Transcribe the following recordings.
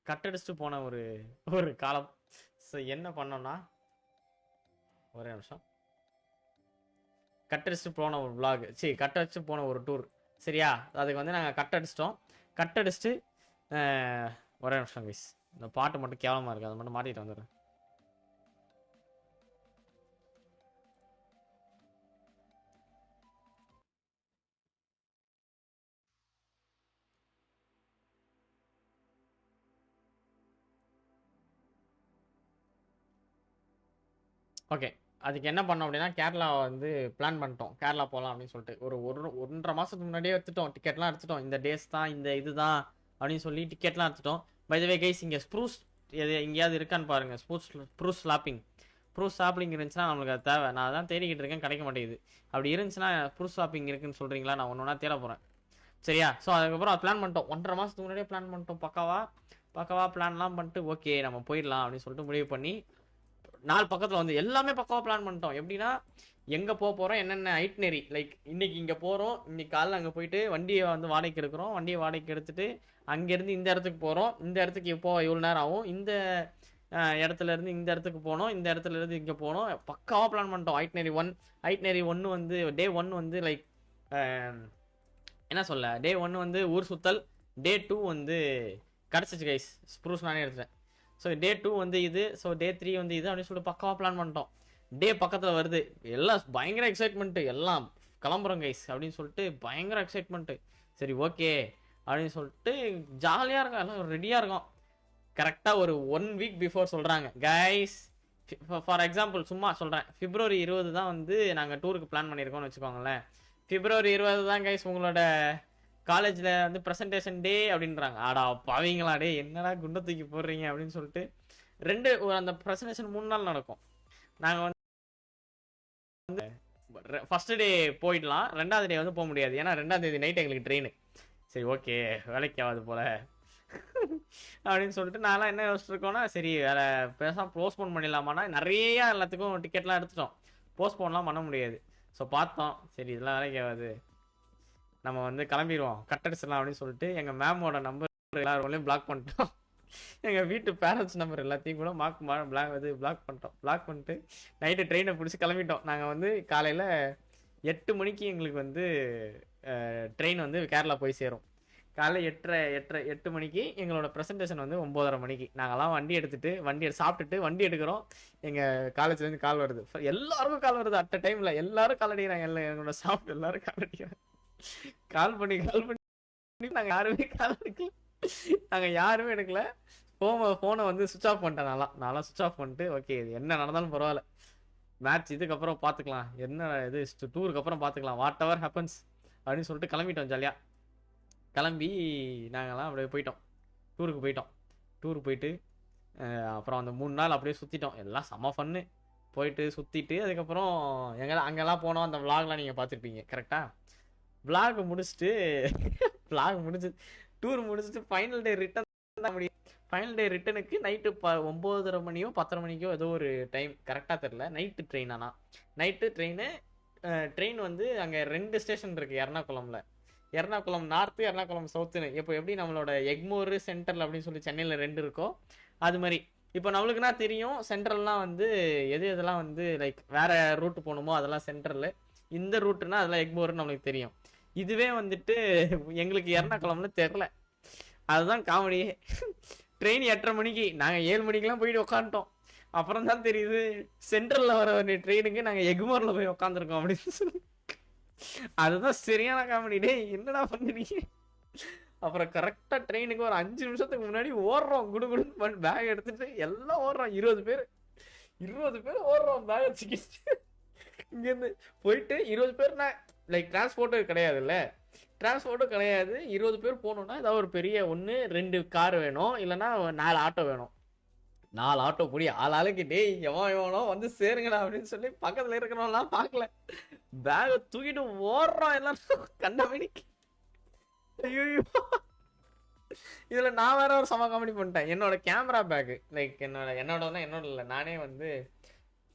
கட்டடிச்சுட்டு போன ஒரு ஒரு காலம். ஸோ என்ன பண்ணோம்னா, ஒரே நிமிஷம். கட்டடிச்சுட்டு போன ஒரு விளாக், சரி கட்டடிச்சுட்டு போன ஒரு டூர், சரியா? அதுக்கு வந்து நாங்கள் கட்டடிச்சிட்டோம். கட்டடிச்சுட்டு ஒரே நிமிஷம் கைஸ், இந்த பாட்டு மட்டும் கேவலமாக இருக்குது, அதை மட்டும் மாட்டிட்டு வந்துடுறேன். ஓகே, அதுக்கு என்ன பண்ணோம் அப்படின்னா, கேரளா வந்து பிளான் பண்ணிட்டோம். கேரளா போகலாம் அப்படின்னு சொல்லிட்டு ஒரு 1.5 மாதத்துக்கு முன்னாடியே எடுத்துட்டோம். டிக்கெட்லாம் எடுத்துட்டோம். இந்த டேஸ் தான், இந்த இதுதான் அப்படின்னு சொல்லி டிக்கெட்லாம் எடுத்துட்டோம். பை த வே கைஸ், இங்கே ஸ்ப்ரூஸ் எங்கேயாவது இருக்கான்னு பாருங்கள். ப்ரூஸ் ஷாப்பிங் இருந்துச்சுன்னா நம்மளுக்கு அது தேவை. நான் தான் தேடிக்கிட்டு இருக்கேன், கிடைக்க மாட்டேங்குது. அப்படி இருந்துச்சுன்னா ப்ரூஸ் ஷாப்பிங் இருக்குன்னு சொல்கிறீங்களா? நான் ஒன்று ஒன்றா தேட போகிறேன், சரியா? ஸோ அதுக்கப்புறம் பிளான் பண்ணிட்டோம். 1.5 மாதத்துக்கு முன்னாடியே பிளான் பண்ணிட்டோம். பக்காவா பிளான்லாம் பண்ணிட்டு ஓகே நம்ம போயிடலாம் அப்படின்னு சொல்லிட்டு முடிவு பண்ணி, நாலு பக்கத்தில் வந்து எல்லாமே பக்காவாக பிளான் பண்ணிட்டோம். எப்படின்னா, எங்கே போகிறோம், என்னென்ன ஐட்னரி, லைக் இன்னைக்கு இங்கே போகிறோம், இன்னைக்கு காலைல அங்கே போயிட்டு வண்டியை வந்து வாடகைக்கு எடுக்கிறோம். வண்டியை வாடகைக்கு எடுத்துட்டு அங்கேருந்து இந்த இடத்துக்கு போகிறோம். இந்த இடத்துக்கு இப்போ இவ்வளோ நேரம் ஆகும். இந்த இடத்துல இருந்து இந்த இடத்துக்கு போனோம். இந்த இடத்துல இருந்து இங்கே போனோம். பக்காவாக பிளான் பண்ணிட்டோம். ஐட்னரி ஒன்று வந்து டே 1 வந்து லைக் என்ன சொல்ல, டே 1 வந்து ஊர் சுத்தல். டே 2 வந்து கிடச்சிச்சு கைஸ், ஸ்ப்ரூஸ் நானே எடுத்துட்டேன். ஸோ டே 2 வந்து இது. ஸோ டே 3 வந்து இது அப்படின்னு சொல்லிட்டு பக்காவாக பிளான் பண்ணிட்டோம். டே பக்கத்தில் வருது, எல்லாம் பயங்கர எக்ஸைட்மெண்ட்டு, எல்லாம் கிளம்புறோம் கைஸ் அப்படின்னு சொல்லிட்டு பயங்கர எக்ஸைட்மெண்ட்டு. சரி ஓகே அப்படின்னு சொல்லிட்டு ஜாலியாக இருக்கோம், எல்லாம் ரெடியாக இருக்கோம். கரெக்டாக ஒரு 1 வீக் பிஃபோர் சொல்கிறாங்க, கைஸ் ஃபார் எக்ஸாம்பிள் சும்மா சொல்கிறேன், February 20 தான் வந்து நாங்கள் டூருக்கு பிளான் பண்ணியிருக்கோம்னு வச்சுக்கோங்களேன். February 20 தான் கைஸ் உங்களோட காலேஜில் வந்து ப்ரெசன்டேஷன் டே அப்படின்றாங்க. ஆடா பாவீங்களா டே, என்னடா குண்டை தூக்கி போடுறீங்க அப்படின்னு சொல்லிட்டு அந்த ப்ரெசன்டேஷன் 3 நாள் நடக்கும். நாங்கள் வந்து ஃபர்ஸ்ட் டே போயிடலாம், 2வது டே வந்து போக முடியாது, ஏன்னா 2ஆம் தேதி நைட் எங்களுக்கு ட்ரெயின். சரி ஓகே, வேலைக்கு ஆகாது போல் அப்படின்னு சொல்லிட்டு நான்லாம் என்ன யோசிச்சுருக்கோன்னா, சரி வேலை பேசாமல் போஸ்ட்போன் பண்ணிடலாமான்னா, நிறையா எல்லாத்துக்கும் டிக்கெட்லாம் எடுத்துட்டோம். போஸ்ட்போன்லாம் பண்ண முடியாது. ஸோ பார்த்தோம், சரி இதெல்லாம் வேலைக்கு ஆகாது, நம்ம வந்து கிளம்பிடுவோம், கட்டடிச்சிடலாம் அப்படின்னு சொல்லிட்டு எங்கள் மேமோட நம்பர் எல்லாரும் பிளாக் பண்ணிட்டோம். எங்கள் வீட்டு பேரண்ட்ஸ் நம்பர் எல்லாத்தையும் கூட பிளாக் பண்ணிட்டு நைட்டு ட்ரெயினை பிடிச்சி கிளம்பிட்டோம். நாங்கள் வந்து காலையில் 8 மணிக்கு எங்களுக்கு வந்து ட்ரெயின் வந்து கேரளா போய் சேரும். காலையில் 8 மணிக்கு எங்களோட ப்ரெசன்டேஷன் வந்து 9:30 மணிக்கு. நாங்கள்லாம் வண்டி சாப்பிட்டுட்டு வண்டி எடுக்கிறோம். எங்கள் காலேஜ்லேருந்து கால் வருது, எல்லாருக்கும் கால் வருது அட் அ டைமில். எல்லாரும் கால் அடிக்கிறாங்க, எங்களோட ஸ்டாஃப் எல்லாரும் கால் அடிக்கிறாங்க. கால் பண்ணி நாங்கள் யாருமே எடுக்கல. ஃபோனை வந்து சுவிச் ஆஃப் பண்ணிட்டேன். நான்லாம் சுவிச் ஆஃப் பண்ணிட்டு ஓகே இது என்ன நடந்தாலும் பரவாயில்ல, மேட்ச் இதுக்கப்புறம் பார்த்துக்கலாம், என்ன இது டூருக்கு அப்புறம் பார்த்துக்கலாம், வாட் எவர் ஹேப்பன்ஸ் அப்படின்னு சொல்லிட்டு கிளம்பிட்டோம். ஜாலியாக கிளம்பி நாங்கள்லாம் அப்படியே போயிட்டோம், டூருக்கு போயிட்டு அப்புறம் அந்த 3 நாள் அப்படியே சுற்றிட்டோம். எல்லாம் செம்ம ஃபன்னு. போயிட்டு சுற்றிட்டு அதுக்கப்புறம் அங்கெல்லாம் போனோம். அந்த விளாக்லாம் நீங்கள் பார்த்துருப்பீங்க கரெக்டாக. விளாக் முடிச்சுட்டு டூர் முடிச்சுட்டு ஃபைனல் டே ரிட்டன் தான் முடியும். ஃபைனல் டே ரிட்டனுக்கு நைட்டு 9:30 மணியோ 10:30 மணிக்கோ ஏதோ ஒரு டைம், கரெக்டாக தெரில. நைட்டு ட்ரெயின், ஆனால் நைட்டு ட்ரெயின் வந்து அங்கே 2 ஸ்டேஷன் இருக்குது எர்ணாகுளம் நார்த்து, எர்ணாகுளம் சவுத்துன்னு. இப்போ எப்படி நம்மளோட எக்மோர் சென்ட்ரல் அப்படின்னு சொல்லி சென்னையில் 2 இருக்கோ அது மாதிரி. இப்போ நம்மளுக்குன்னா தெரியும் சென்ட்ரல்லாம் வந்து எதெல்லாம் வந்து லைக் வேறு ரூட்டு போகணுமோ அதெல்லாம் சென்ட்ரல், இந்த ரூட்டுனா அதெல்லாம் எக்மோர்னு நம்மளுக்கு தெரியும். இதுவே வந்துட்டு எங்களுக்கு எர்ணாகுளம்னு தெரில, அதுதான் காமெடியே. ட்ரெயின் 8:30 மணிக்கு, நாங்கள் 7 மணிக்கெலாம் போயிட்டு உட்காந்துட்டோம். அப்புறம் தான் தெரியுது சென்ட்ரலில் வர ட்ரெயினுக்கு நாங்கள் எக்மோரில் போய் உட்காந்துருக்கோம் அப்படின்னு சொல்லி. அதுதான் சரியான காமெடி. டே என்னடா பண்ணுறீங்க? அப்புறம் கரெக்டாக ட்ரெயினுக்கு ஒரு 5 நிமிஷத்துக்கு முன்னாடி ஓடுறோம், குடுன்னு பேக் எடுத்துட்டு எல்லாம் ஓடுறோம். 20 பேர் ஓடுறோம் பேக் வச்சுக்கிட்டு. இங்கேருந்து போயிட்டு 20 பேர்னா லைக் டிரான்ஸ்போர்ட்டும் கிடையாதுல்ல, 20 பேர் போகணுன்னா ஏதாவது ஒரு பெரிய 1-2 கார் வேணும், இல்லைன்னா 4 ஆட்டோ வேணும். 4 ஆட்டோ கூடி ஆளுக்கு டே எவனோ வந்து சேருங்கடா அப்படின்னு சொல்லி பக்கத்தில் இருக்கிறவங்களாம் பார்க்கல, பேகை தூக்கிட்டு ஓடுறோம் எல்லாரும் கண்ட மணிக்கு. ஐயோ இதில் நான் வேற ஒரு சம காமெடி பண்ணிட்டேன். என்னோட கேமரா பேக்கு லைக் என்னோட இல்லை, நானே வந்து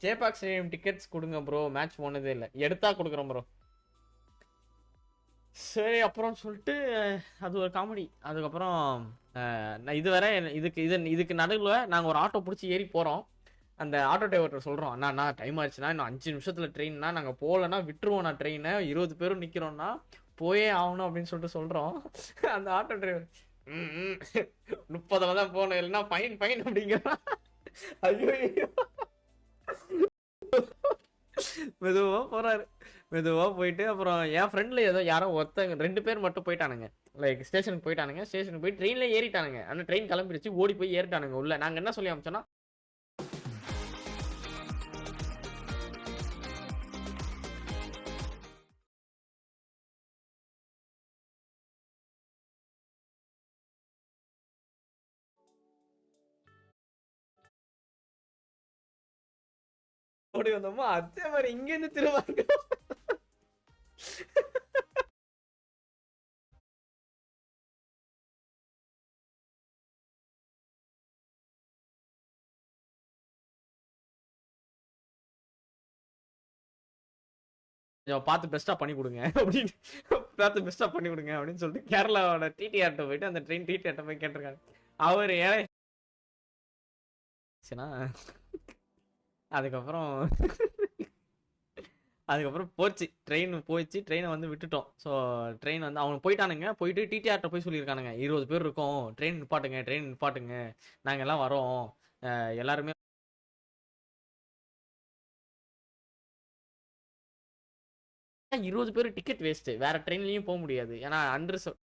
ஜேபாக் ஸ்டேடியம் டிக்கெட்ஸ் கொடுங்க ப்ரோ, மேட்ச் போனதே இல்லை, எடுத்தா கொடுக்குறோம் ப்ரோ. சரி அப்புறம் சொல்லிட்டு அது ஒரு காமெடி. அதுக்கப்புறம் நான் இதுவரை இதுக்கு நடுவில் நாங்கள் ஒரு ஆட்டோ பிடிச்சி ஏறி போகிறோம். அந்த ஆட்டோ டிரைவர்கிட்ட சொல்கிறோம், அண்ணா டைம் ஆயிடுச்சுன்னா இன்னும் 5 நிமிஷத்தில் ட்ரெயின்னா நாங்கள் போகலன்னா விட்டுருவோம். நான் ட்ரெயினை 20 பேரும் நிற்கிறோன்னா போயே ஆகணும் அப்படின்னு சொல்லிட்டு சொல்கிறோம். அந்த ஆட்டோ டிரைவர் 30 தான் போகணும், இல்லைன்னா ஃபைன் அப்படிங்கிறான். ஐயோ மெதுவாக போகிறாரு. மெதுவாக போயிட்டு அப்புறம் என் ஃப்ரெண்டில் யாரோ ஒருத்தங்க 2 பேர் மட்டும் போயிட்டானுங்க. லைக் ஸ்டேஷனுக்கு போயிட்டானுங்க. ஸ்டேஷனுக்கு போய் ட்ரெயினில் ஏறிட்டானுங்க. ஆனால் ட்ரெயின் கிளம்பிடுச்சு, ஓடி போய் ஏறிட்டானுங்க உள்ள. நாங்கள் என்ன சொல்லி அமைச்சோன்னா, ஓடி வந்தோமோ அதே மாதிரி இங்கேருந்து திருவாங்க. பார்த்து பெஸ்ட்டாக பண்ணி கொடுங்க அப்படின்னு, பார்த்து பெஸ்ட்டாக பண்ணி கொடுங்க அப்படின்னு சொல்லிட்டு கேரளாவோட டிடிஆர்ட்ட போயிட்டு அந்த ட்ரெயின் டிடிஆர்ட்ட போய் கேட்டிருக்காங்க. அவர் ஏழை. அதுக்கப்புறம் போச்சு ட்ரெயின் போயிடுச்சு. ட்ரெயினை வந்து விட்டுட்டோம். ஸோ ட்ரெயின் வந்து அவங்க போயிட்டானுங்க. போயிட்டு டிடிஆர்ட்ட போய் சொல்லியிருக்கானுங்க, 20 பேர் இருக்கோம், ட்ரெயின் நிப்பாட்டுங்க, நாங்கள் எல்லாம் வரோம், எல்லாருமே 20 பேர் டிக்கெட் வேஸ்ட்டு, வேற ட்ரெயின்லையும் போக முடியாது. ஏன்னா அன்ரிசர்வ்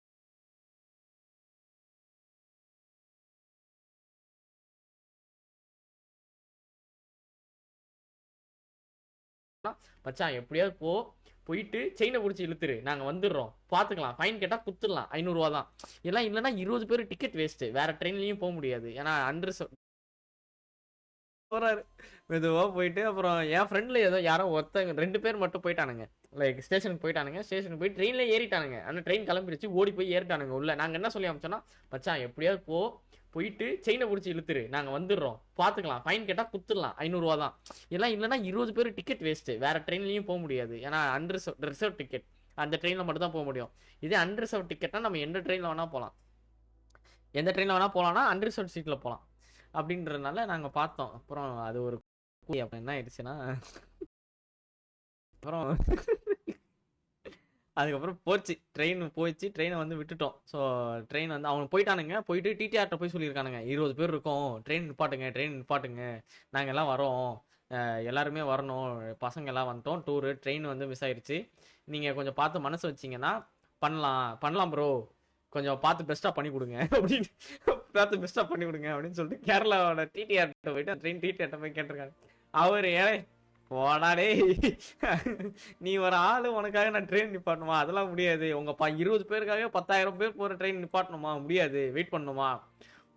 மச்சான் எப்படியாவது போயிட்டு செயினை பிடிச்சி இழுத்துரு, நாங்கள் வந்துடுறோம், பார்த்துக்கலாம், ஃபைன் கேட்டால் குத்துடலாம், 500 ரூபா தான். எல்லாம் இல்லைன்னா 20 பேர் டிக்கெட் வேஸ்ட்டு, வேற ட்ரெயின்லையும் போக முடியாது. ஏன்னா அன்ரிசர்வ் போகிறாரு. மெதுவாக போயிட்டு அப்புறம் என் ஃப்ரெண்டில் யாரோ ஒருத்தங்க 2 பேர் மட்டும் போயிட்டானுங்க. லைக் ஸ்டேஷனுக்கு போயிட்டானுங்க. ஸ்டேஷனுக்கு போய் ட்ரெயினில் ஏறிட்டானுங்க. ஆனால் ட்ரெயின் கிளம்பிடுச்சு, ஓடி போய் ஏறிட்டானுங்க உள்ள. நாங்கள் என்ன சொல்லி அமைச்சோன்னா, மச்சான் எப்படியாவது போயிட்டு செயினை பிடிச்சி இழுத்துரு, நாங்கள் வந்துடுறோம், பார்த்துக்கலாம், ஃபைன் கேட்டால் குத்துடலாம், 500 ரூபா தான். எல்லாம் இல்லைன்னா 20 பேர் டிக்கெட் வேஸ்ட்டு, வேற ட்ரெயின்லையும் போக முடியாது. ஏன்னா ரிசர்வ் டிக்கெட் அந்த ட்ரெயினில் மட்டும் தான் போக முடியும். இதே அன்ரிசர்வ் டிக்கெட்னா நம்ம எந்த ட்ரெயினில் வேணால் போகலாம். எந்த ட்ரெயினில் வேணால் போகலான்னா அன்ரிசர்வ் சீட்டில் போகலாம். அப்படின்றதுனால நாங்கள் பார்த்தோம். அப்புறம் அது ஒரு அப்புறம் என்ன ஆயிடுச்சுன்னா, அப்புறம் அதுக்கப்புறம் போச்சு ட்ரெயினை வந்து விட்டுட்டோம். ஸோ ட்ரெயின் வந்து அவங்க போயிட்டானுங்க. போயிட்டு டிடிஆர்ட்ட போய் சொல்லியிருக்கானுங்க, 20 பேர் இருக்கோம், ட்ரெயின் நிப்பாட்டுங்க, நாங்கள் எல்லாம் வரோம், எல்லாருமே வரணும், பசங்க எல்லாம் வந்துட்டோம், டூரு ட்ரெயின் வந்து மிஸ் ஆயிடுச்சு, நீங்கள் கொஞ்சம் பார்த்து மனசு வச்சிங்கன்னா பண்ணலாம் ப்ரோ, கொஞ்சம் பார்த்து பெஸ்ட்டாக பண்ணி கொடுங்க அப்படின்னு, பார்த்து பெஸ்ட்டாக பண்ணி கொடுங்க அப்படின்னு சொல்லிட்டு கேரளாவோட டிடிஆர்ட்ட போயிட்டு ட்ரெயின் டிடிஆர்ட்ட போய் கேட்டிருக்காங்க. அவர் ஏழை போடாடே, நீ ஒரு ஆளு, உனக்காக நான் ட்ரெயின் நிப்பாட்டணுமா? அதெல்லாம் முடியாது. உங்க 20 பேருக்காக 10,000 பேர் போற ட்ரெயின் நிப்பாட்டணுமா? முடியாது. வெயிட் பண்ணணுமா?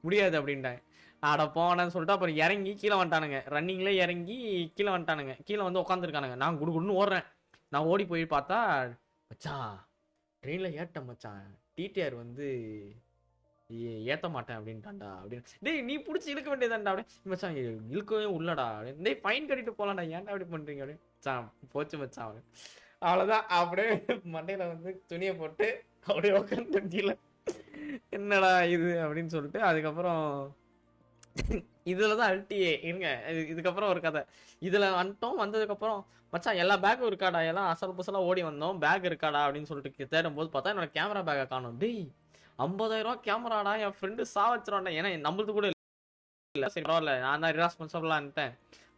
முடியாது அப்படின்ட்டாங்க. ஆட போனேன்னு சொல்லிட்டு அப்புறம் இறங்கி கீழே வந்துட்டானுங்க. ரன்னிங்ல இறங்கி கீழே வந்துட்டானுங்க. கீழே வந்து உட்காந்துருக்கானுங்க. நான் குடுன்னு ஓடுறேன். நான் ஓடி போய் பார்த்தா, மச்சான் ட்ரெயின்ல ஏட்டேன் மச்சான், டிடிஆர் வந்து ஏத்த மாட்டேன் அப்படின்ட்டான்டா அப்படின்னு. டேய் நீ பிடிச்சி இழுக்க வேண்டியதான்டா அப்படின்னு. மச்சான் இழுக்கவே உள்ளடா அப்படின்னு. டேய் ஃபைன் கட்டிட்டு போலாம்டா, ஏன்டா அப்படி பண்றீங்க அப்படின்னு. மச்சான் போச்சு மச்சான் அவனு. அவ்வளோதான். அப்படியே மண்டையில வந்து துணியை போட்டு அப்படியே உட்காந்து கீழே, என்னடா இது அப்படின்னு சொல்லிட்டு அதுக்கப்புறம் இதுலதான் அல்ட்டியே இருங்க. இதுக்கப்புறம் ஒரு கதை. இதுல வந்துட்டோம். வந்ததுக்கப்புறம் மச்சான் எல்லா பேக்கும் இருக்காடா, எல்லாம் அசல் புசலா ஓடி வந்தோம், பேக் இருக்காடா அப்படின்னு சொல்லிட்டு தேடும் போது பார்த்தா என்னோட கேமரா பேக்கை காணும். டேய் 50,000 ரூபா கேமராடா, என் ஃப்ரெண்டு சாவச்சிருவான்டா. ஏன்னா நம்மளுக்கு கூட இல்லை, சரி பரவாயில்ல, நான் தான் ரெஸ்பான்சிபிளான்ட்டேன்,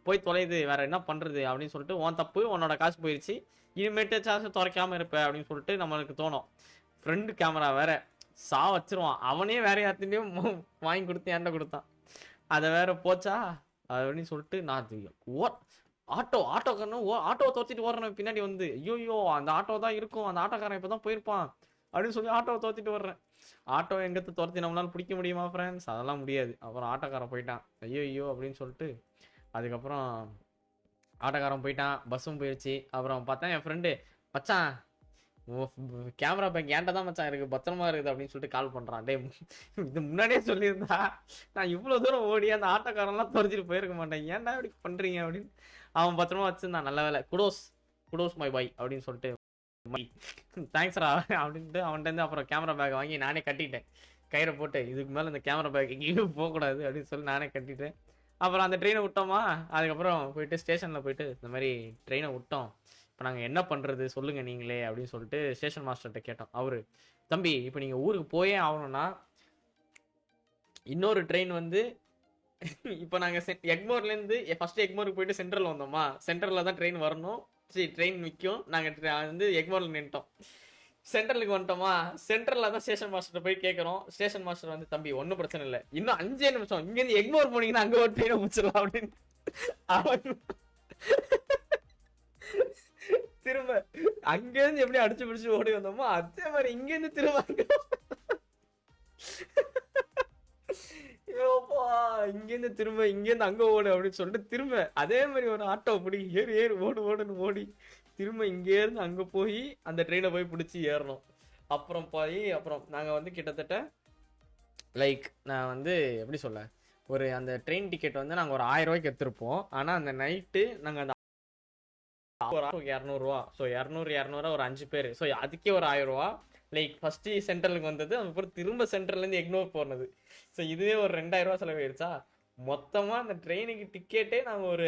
போய் தொலையுது, வேற என்ன பண்றது அப்படின்னு சொல்லிட்டு, உன் தப்பு, உன்னோட காசு போயிடுச்சு, இனிமேட்டு சார்ஜ் துறைக்காம இருப்ப அப்படின்னு சொல்லிட்டு நம்மளுக்கு தோணும். ஃப்ரெண்டு கேமரா வேற வச்சிருவான், அவனே வேற யார்த்தையும் வாங்கி கொடுத்து என்கிட்ட கொடுத்தான். அதை வேற போச்சா அப்படின்னு சொல்லிட்டு நான் ஆட்டோக்காரனும் ஆட்டோவை துரத்திட்டு ஓடுறேன் பின்னாடி வந்து. ஐயோ அந்த ஆட்டோ தான் இருக்கும், அந்த ஆட்டோக்காரன் இப்பதான் போயிருப்பான் அப்படின்னு சொல்லி ஆட்டோவை துரத்திட்டு வர்றேன். ஆட்டோ எங்கத்து துரத்தி நம்மளால பிடிக்க முடியுமா ஃப்ரெண்ட்ஸ்? அதெல்லாம் முடியாது. அப்புறம் ஆட்டோக்காரன் போயிட்டான். ஐயோ அப்படின்னு சொல்லிட்டு அதுக்கப்புறம் ஆட்டோக்காரன் போயிட்டான், பஸ்ஸும் போயிடுச்சு. அப்புறம் பார்த்தேன் என் ஃப்ரெண்டு, மச்சான் கேமரா பேக் ஏன்டா தான் மச்சான் இருக்கு, பத்திரமா இருக்குது அப்படின்னு சொல்லிட்டு கால் பண்றான். டே இது முன்னாடியே சொல்லியிருந்தா நான் இவ்வளவு தூரம் ஓடி அந்த ஆட்டோக்காரன்லாம் துரத்திட்டு போயிருக்க மாட்டேன், ஏன்டா இப்படி பண்றீங்க அப்படின்னு. அவன் பத்திரமா வச்சிருந்தான். நல்ல வேலை, குடோஸ் மை பாய் அப்படின்னு சொல்லிட்டு தேங்க்ஸ்ரா அப்படின்ட்டு அவன்கிட்ட இருந்து அப்புறம் கேமரா பேக் வாங்கி நானே கட்டிட்டேன். கயிறை போட்டு இதுக்கு மேலே இந்த கேமரா பேக் எங்கேயும் போகக்கூடாது அப்படின்னு சொல்லி நானே கட்டிட்டேன். அப்புறம் அந்த ட்ரெயினை விட்டோமா, அதுக்கப்புறம் போயிட்டு ஸ்டேஷனில் போயிட்டு இந்த மாதிரி ட்ரெயினை விட்டோம், இப்போ நாங்கள் என்ன பண்ணுறது சொல்லுங்கள் நீங்களே அப்படின்னு சொல்லிட்டு ஸ்டேஷன் மாஸ்டர்கிட்ட கேட்டோம். அவரு, தம்பி இப்போ நீங்கள் ஊருக்கு போயே ஆகணும்னா இன்னொரு ட்ரெயின் வந்து இப்போ நாங்கள் எக்மோர்லேருந்து ஃபஸ்ட்டு எக்மோருக்கு போயிட்டு சென்ட்ரல் வந்தோமா, சென்ட்ரலில் தான் ட்ரெயின் வரணும், சரி ட்ரெயின் நிற்கும், நாங்கள் வந்து எக்மோரில் நின்ட்டோம். சென்ட்ரலுக்கு வந்துட்டோமா, சென்ட்ரலில் தான் ஸ்டேஷன் மாஸ்டர் போய் கேட்குறோம். ஸ்டேஷன் மாஸ்டர் வந்து, தம்பி ஒன்றும் பிரச்சனை இல்லை, இன்னும் 5 நிமிஷம் இங்கேருந்து எக்மோர் போனீங்கன்னா அங்கே ஒரு ட்ரெயினை முடிச்சிடலாம் அப்படின்னு. அவன் திரும்ப அங்கேருந்து எப்படி அடிச்சு பிடிச்சு ஓடி வந்தோமோ அதே மாதிரி இங்கேருந்து திரும்ப இங்கேருந்து திரும்ப இங்கேருந்து அங்க ஓடு அப்படின்னு சொல்லிட்டு திரும்ப அதே மாதிரி ஒரு ஆட்டோ பிடி ஏறு ஏறு ஓடு ஓடுன்னு ஓடி திரும்ப இங்கேருந்து அங்க போய் அந்த ட்ரெயினை போய் பிடிச்சி ஏறணும். அப்புறம் போய் அப்புறம் நாங்க வந்து கிட்டத்தட்ட லைக் நான் வந்து எப்படி சொல்ல, ஒரு அந்த ட்ரெயின் டிக்கெட் வந்து நாங்கள் ஒரு 1000 ரூபாய்க்கு எடுத்திருப்போம். ஆனால் அந்த நைட்டு நாங்கள் அந்த ஒரு 200 ஸோ 200 ஒரு 5 பேர், ஸோ அதுக்கே ஒரு 1000 ரூபா. லைக் ஃபர்ஸ்ட் சென்ட்ரலுக்கு வந்தது, அதுக்கப்புறம் திரும்ப சென்ட்ரல்லேருந்து எக்னோர் போனது, ஸோ இதுவே ஒரு 2000 ரூபா செலவாயிடுச்சா. மொத்தமாக அந்த ட்ரெயினுக்கு டிக்கெட்டே நாங்கள் ஒரு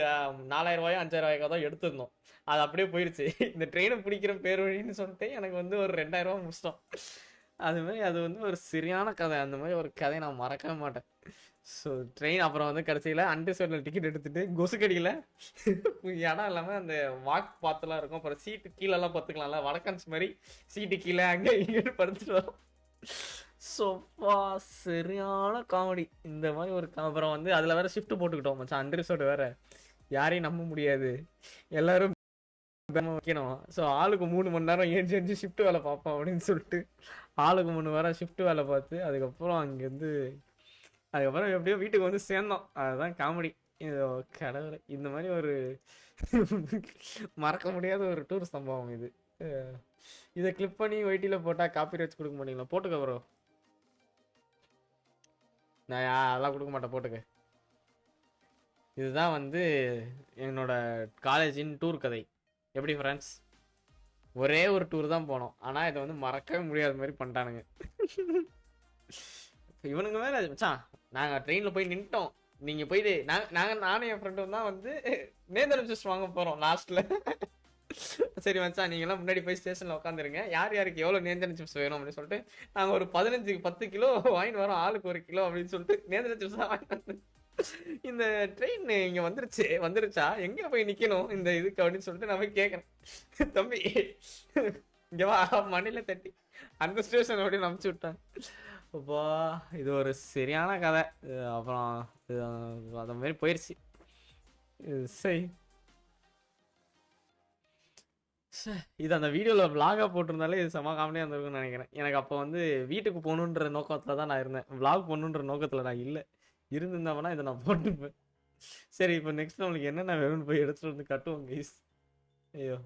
4000 ரூபாயோ 5000 ரூபாய்க்கோ தான் எடுத்திருந்தோம். அது அப்படியே போயிடுச்சு. இந்த ட்ரெயினை பிடிக்கிற பேர் வழின்னு சொல்லிட்டு எனக்கு வந்து ஒரு 2000 ரூபா முடிச்சிட்டோம். அது மாதிரி அது வந்து ஒரு சரியான கதை. அந்த மாதிரி ஒரு கதையை நான் மறக்கவே மாட்டேன். ஸோ ட்ரெயின் அப்புறம் வந்து கடைசியில் அன்ரிசர்வ்டில் டிக்கெட் எடுத்துட்டு கொசுக்கடியில் இடம் இல்லாமல் அந்த வாக் பாத்துலாம் இருக்கும், அப்புறம் சீட்டு கீழெல்லாம் பத்துக்கலாம்ல, வடக்கன்ஸ் மாதிரி சீட்டு கீழே அங்கே இங்கேன்னு படுத்துட்டு வரும். சோப்பா சரியான காமெடி இந்த மாதிரி ஒரு அப்புறம் வந்து அதில் வேற ஷிஃப்ட் போட்டுக்கிட்டோம் மச்சான், அன்ரிசர்வ்டு வேற, யாரையும் நம்ப முடியாது, எல்லாரும் வைக்கணும். ஸோ ஆளுக்கு 3 மணி நேரம் ஏஞ்சி ஷிஃப்ட் வேலை பார்ப்போம் அப்படின்னு சொல்லிட்டு ஆளுக்கு 3 வாரம் ஷிஃப்ட் வேலை பார்த்து அதுக்கப்புறம் அங்கேருந்து அதுக்கப்புறம் எப்படியோ வீட்டுக்கு வந்து சேர்ந்தோம். அதுதான் காமெடி. இது கடவுளை, இந்த மாதிரி ஒரு மறக்க முடியாத ஒரு டூர் சம்பவம் இது. இதை கிளிப் பண்ணி ஒய்டியில் போட்டால் காப்பி ரைட்ஸ் கொடுக்க மாட்டீங்களா? போட்டுக்க ப்ரோ, நான் அதெல்லாம் கொடுக்க மாட்டேன், போட்டுக்க. இதுதான் வந்து என்னோட காலேஜின் டூர் கதை. எப்படி ஃப்ரெண்ட்ஸ், ஒரே ஒரு டூர் தான் போனோம், ஆனால் இதை வந்து மறக்கவே முடியாத மாதிரி பண்ணிட்டானுங்க இவனுங்க மேலே. மச்சான் நாங்கள் ட்ரெயினில் போய் நின்ட்டோம், நீங்கள் போயிட்டு நானும் என் ஃப்ரெண்டும் தான் வந்து நேந்திரம் ஜூஸ் வாங்க போகிறோம் லாஸ்ட்டில். சரி மச்சான் நீங்களாம் முன்னாடி போய் ஸ்டேஷனில் உட்காந்துருங்க, யார் யாருக்கு எவ்வளோ நேந்திரம் சிப்ஸ் வேணும் அப்படின்னு சொல்லிட்டு நாங்கள் ஒரு 10 கிலோ வாங்கிட்டு வரோம், ஆளுக்கு 1 கிலோ அப்படின்னு சொல்லிட்டு நேந்திரம் சிப்ஸ் தான் வாங்கிட்டு வந்து, இந்த ட்ரெயின் இங்கே வந்துருச்சா எங்கே போய் நிற்கணும் இந்த இதுக்கு அப்படின்னு சொல்லிட்டு நான் போய் கேட்குறேன். தம்பி இங்கே வா, மண்ணில் தட்டி அந்த ஸ்டேஷன் அப்படின்னு அனுப்பிச்சி விட்டேன். அப்பா இது ஒரு சரியான கதை. அப்புறம் அந்த மாதிரி போயிடுச்சு. சரி, இது அந்த வீடியோவில் விளாகாக போட்டிருந்தாலே இது செம காமெடியாக இருந்திருக்குன்னு நினைக்கிறேன். எனக்கு அப்போ வந்து வீட்டுக்கு போகணுன்ற நோக்கத்தில் தான் நான் இருந்தேன், விளாக் போகணுன்ற நோக்கத்தில் நான் இல்லை. இருந்திருந்தவனா இதை நான் போட்டுப்பேன். சரி இப்போ நெக்ஸ்ட் நம்மளுக்கு என்னென்ன வேணும்னு போய் எடுத்துகிட்டு வந்து கட்டுவோம் கைஸ். ஐயோ